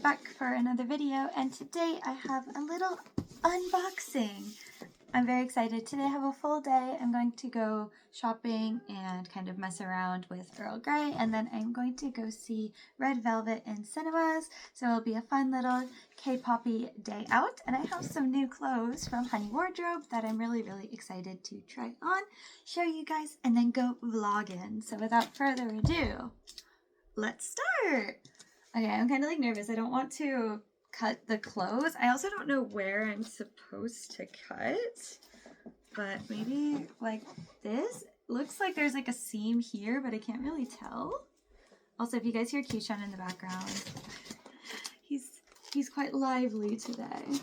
back for another video, and today I have a little unboxing. I'm very excited. Today I have a full day. I'm going to go shopping and kind of mess around with Earl Grey, and then I'm going to go see Red Velvet in cinemas, so it'll be a fun little K-poppy day out. And I have some new clothes from Honey Wardrobe that I'm really excited to try on, show you guys, and then go vlogging. So without further ado, let's start. Okay, I'm kind of like nervous. I don't want to cut the clothes. I also don't know where I'm supposed to cut, but maybe like this. Looks like there's like a seam here, but I can't really tell. Also, if you guys hear Keyshawn in the background, he's quite lively today.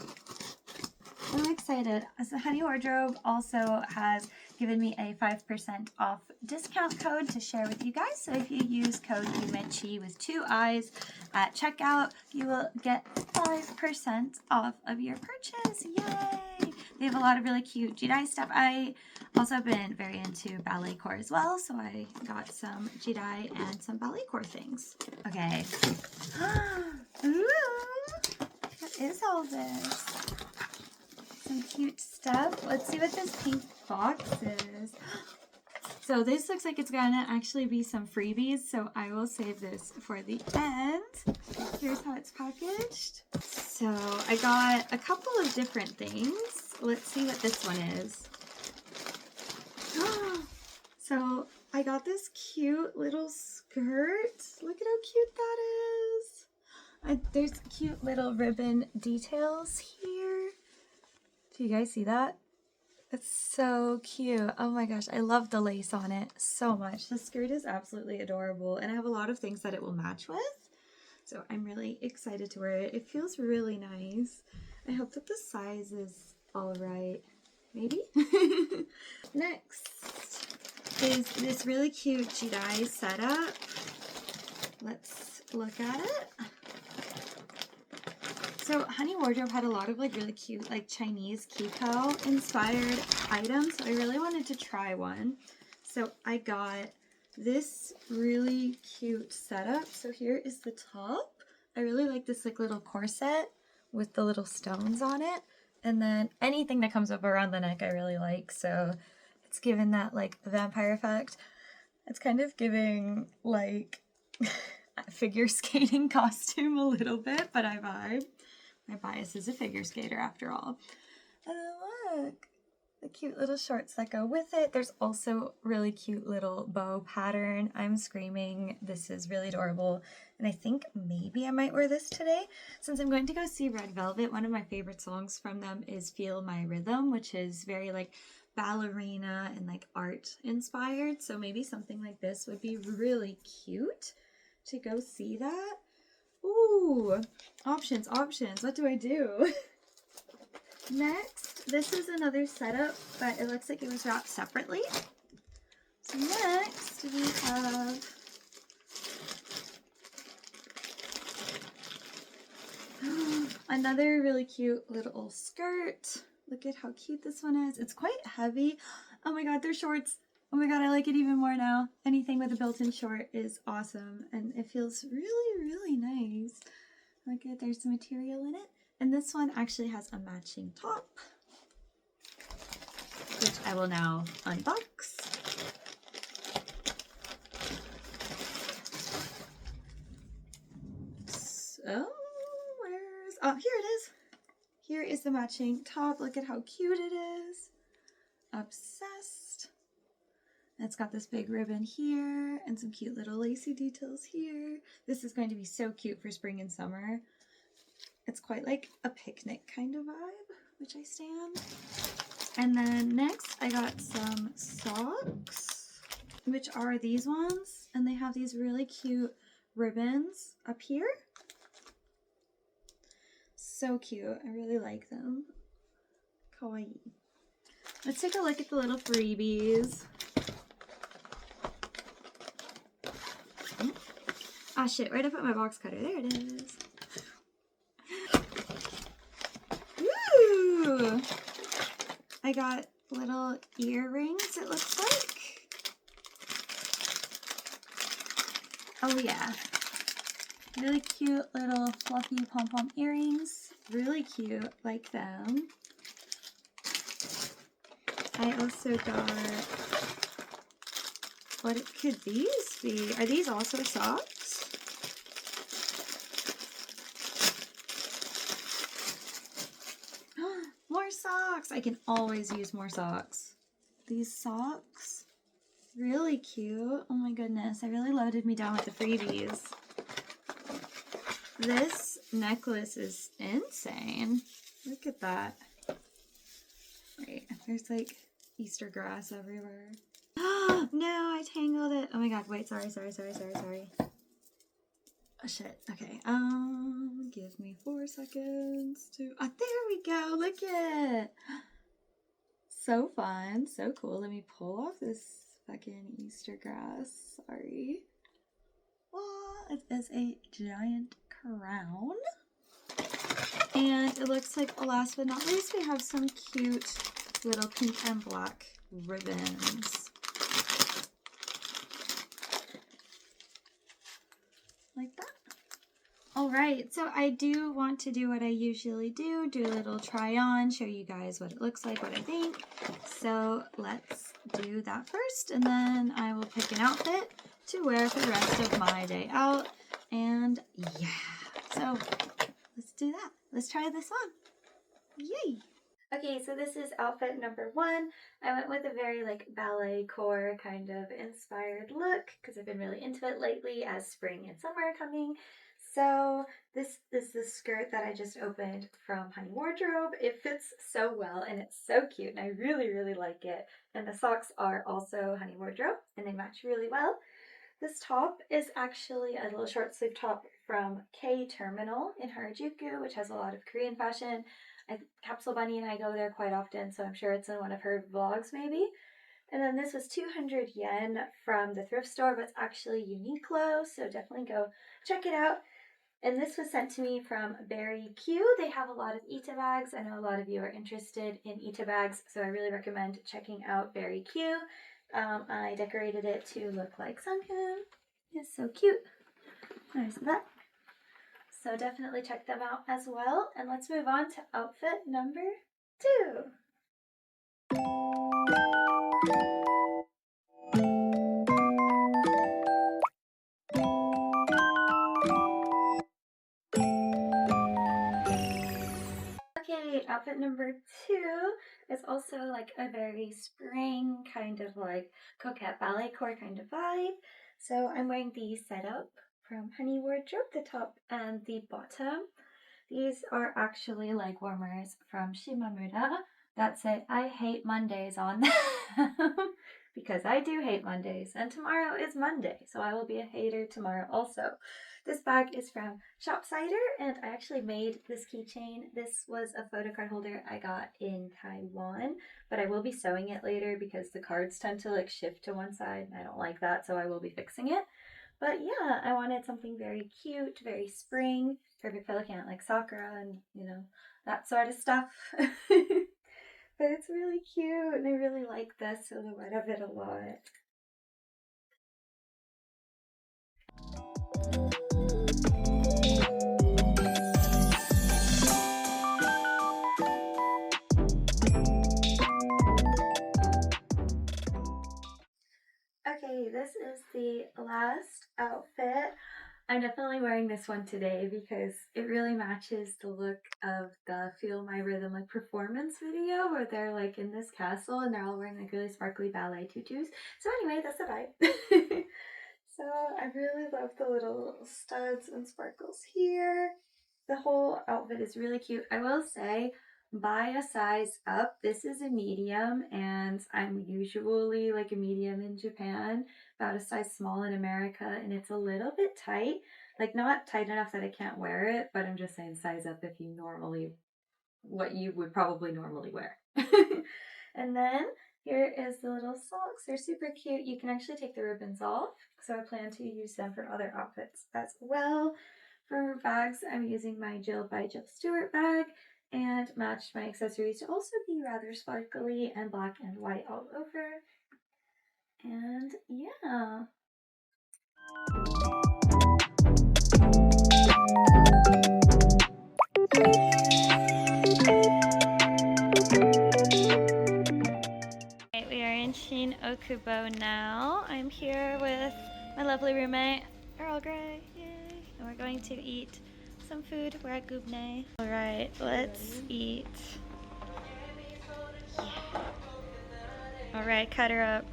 I'm excited. As the Honey Wardrobe also has given me a 5% off discount code to share with you guys. So if you use code UMECHI with 2 I's at checkout, you will get 5% off of your purchase. Yay! They have a lot of really cute Jedi stuff. I also have been very into ballet core as well, so I got some Jedi and some ballet core things. Okay. Ooh! What is all this? Some cute stuff. Let's see what this pink box is. So this looks like it's gonna actually be some freebies, so I will save this for the end. Here's how it's packaged. So I got a couple of different things. Let's see what this one is. So I got this cute little skirt. Look at how cute that is. There's cute little ribbon details here. Do you guys see that? It's so cute. Oh my gosh, I love the lace on it so much. The skirt is absolutely adorable, and I have a lot of things that it will match with. So I'm really excited to wear it. It feels really nice. I hope that the size is all right. Maybe? Next is this really cute Jedi setup. Let's look at it. So Honey Wardrobe had a lot of like really cute like Chinese Kiko inspired items. So I really wanted to try one. So I got this really cute setup. So here is the top. I really like this like little corset with the little stones on it. And then anything that comes up around the neck I really like. So it's given that like vampire effect. It's kind of giving like figure skating costume a little bit, but I vibe. My bias is a figure skater after all. And then look, the cute little shorts that go with it. There's also really cute little bow pattern. I'm screaming. This is really adorable. And I think maybe I might wear this today. Since I'm going to go see Red Velvet, one of my favorite songs from them is Feel My Rhythm, which is very like ballerina and like art inspired. So maybe something like this would be really cute to go see that. Ooh, options. What do I do? Next, this is another setup, but it looks like it was wrapped separately. So next, we have another really cute little skirt. Look at how cute this one is. It's quite heavy. Oh my god, they're shorts. Oh my god, I like it even more now. Anything with a built-in short is awesome, and it feels really nice. Look at, there's some material in it. And this one actually has a matching top, which I will now unbox. So, oh, here it is. Here is the matching top. Look at how cute it is. Obsessed. It's got this big ribbon here and some cute little lacy details here. This is going to be so cute for spring and summer. It's quite like a picnic kind of vibe, which I stand. And then next I got some socks, which are these ones. And they have these really cute ribbons up here. So cute. I really like them. Kawaii. Let's take a look at the little freebies. Ah, shit, where'd I put my box cutter? There it is. Ooh! I got little earrings, it looks like. Oh, yeah. Really cute little fluffy pom-pom earrings. Really cute, like them. I also got, what could these be? Are these also socks? More socks! I can always use more socks. These socks, really cute. Oh my goodness, I really loaded me down with the freebies. This necklace is insane. Look at that. Wait, there's like Easter grass everywhere. Oh no, I tangled it. Oh my god, wait, sorry. Oh shit, okay. Give me 4 seconds to, there we go, look at it. So fun, so cool. Let me pull off this fucking Easter grass, sorry. Well, it is a giant crown. And it looks like, last but not least, we have some cute little pink and black ribbons. Like that. Alright, so I do want to do what I usually do a little try on, show you guys what it looks like, what I think. So let's do that first, and then I will pick an outfit to wear for the rest of my day out. And yeah, so let's do that. Let's try this on. Yay! Okay, so this is outfit number 1. I went with a very like ballet core kind of inspired look because I've been really into it lately as spring and summer are coming. So this is the skirt that I just opened from Honey Wardrobe. It fits so well and it's so cute and I really like it. And the socks are also Honey Wardrobe and they match really well. This top is actually a little short sleeve top from K Terminal in Harajuku, which has a lot of Korean fashion. Capsule Bunny and I go there quite often, so I'm sure it's in one of her vlogs maybe. And then this was 200 yen from the thrift store, but it's actually Uniqlo, so definitely go check it out. And this was sent to me from Berry Q. They have a lot of Ita bags. I know a lot of you are interested in Ita bags, so I really recommend checking out Berry Q. I decorated it to look like Sunhyun. It's so cute. There's that. So definitely check them out as well. And let's move on to outfit number 2. Okay, outfit number 2 is also like a very spring kind of like coquette ballet core kind of vibe. So I'm wearing the setup from Honey Wardrobe, the top and the bottom. These are actually leg warmers from Shimamura that say I hate Mondays on them because I do hate Mondays and tomorrow is Monday, so I will be a hater tomorrow also. This bag is from Shopsider and I actually made this keychain. This was a photo card holder I got in Taiwan, but I will be sewing it later because the cards tend to like shift to one side and I don't like that, so I will be fixing it. But yeah, I wanted something very cute, very spring, perfect for looking at like Sakura and, you know, that sort of stuff. But it's really cute and I really like the silhouette of it a lot. Okay, this is the last outfit. I'm definitely wearing this one today because it really matches the look of the Feel My Rhythm like performance video where they're like in this castle and they're all wearing like really sparkly ballet tutus. So anyway, that's the vibe. So I really love the little studs and sparkles here. The whole outfit is really cute. I will say, buy a size up. This is a medium and I'm usually like a medium in Japan, about a size small in America, and it's a little bit tight. Like not tight enough that I can't wear it, but I'm just saying size up if you normally, what you would probably normally wear. And then here is the little socks. They're super cute. You can actually take the ribbons off, so I plan to use them for other outfits as well. For bags, I'm using my Jill by Jill Stewart bag and matched my accessories to also be rather sparkly and black and white all over. And yeah. Kubo now. I'm here with my lovely roommate, Earl Grey. Yay! And we're going to eat some food. We're at Gubne. All right, let's eat. Yeah. All right, cut her up.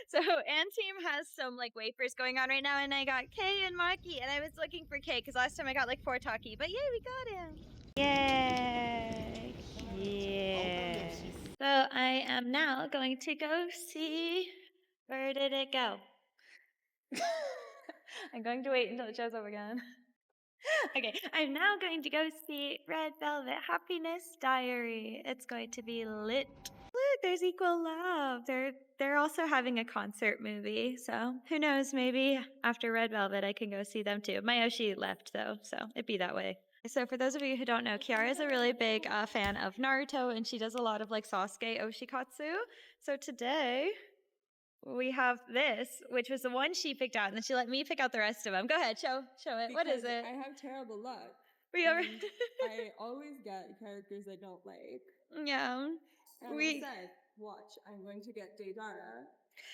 So Ann team has some like wafers going on right now, and I got Kay and Maki, and I was looking for Kay because last time I got like 4 Taki, but yay, we got him! Yay! Yeah. So I am now going to go see. Where did it go? I'm going to wait until it shows up again. Okay, I'm now going to go see Red Velvet Happiness Diary. It's going to be lit. Look, there's Equal Love. They're also having a concert movie, so who knows, maybe after Red Velvet I can go see them too. My Oshi left though, so it'd be that way. So for those of you who don't know, Kiara is a really big fan of Naruto, and she does a lot of like Sasuke Oshikatsu. So today we have this, which was the one she picked out, and then she let me pick out the rest of them. Go ahead, show it. What is it? I have terrible luck. I always get characters I don't like. Yeah. And I said, watch, I'm going to get Deidara.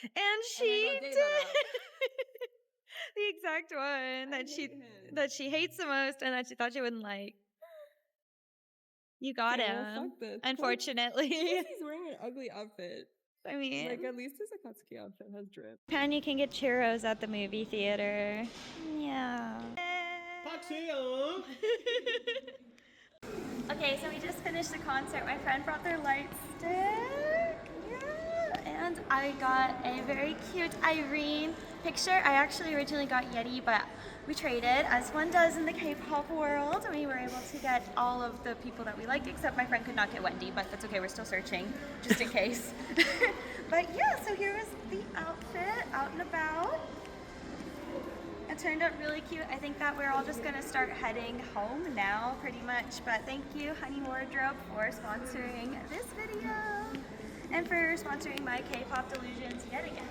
And she did the exact one that she hates the most and that she thought she wouldn't like. You got him. Well, fuck this. Unfortunately. He's wearing an ugly outfit. I mean, like at least his Akatsuki outfit has drip. Japan, you can get churros at the movie theater. Yeah. Okay, so we just finished the concert. My friend brought their light stick. Yeah. And I got a very cute Irene picture. I actually originally got Yeti, but we traded, as one does in the K-pop world, and we were able to get all of the people that we liked, except my friend could not get Wendy, but that's okay, we're still searching, just in case. But yeah, so here was the outfit, out and about. It turned out really cute. I think that we're all just gonna start heading home now, pretty much, but thank you, Honey Wardrobe, for sponsoring this video, and for sponsoring my K-pop delusions yet again.